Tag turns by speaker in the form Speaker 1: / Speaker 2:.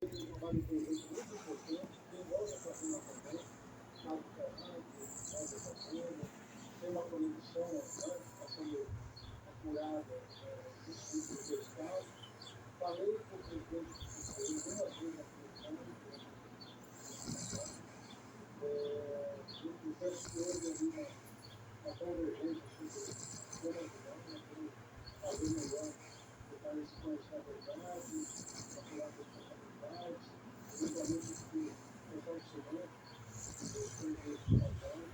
Speaker 1: trabalho conjunto muito importante, que envolve a família também, Marco Fernando, Rosa Fazenda, tem uma conexão, né, que está sendo apurada nesse dois casos. Falei com o presidente do Conselho algumas vezes na comissão, e penso que houve ali uma convergência sobre como ajudar, né, como fazer melhor o país conhecer a verdade, apurar as responsabilidades, eventualmente que o pessoal de segurança, os presidentes de casais,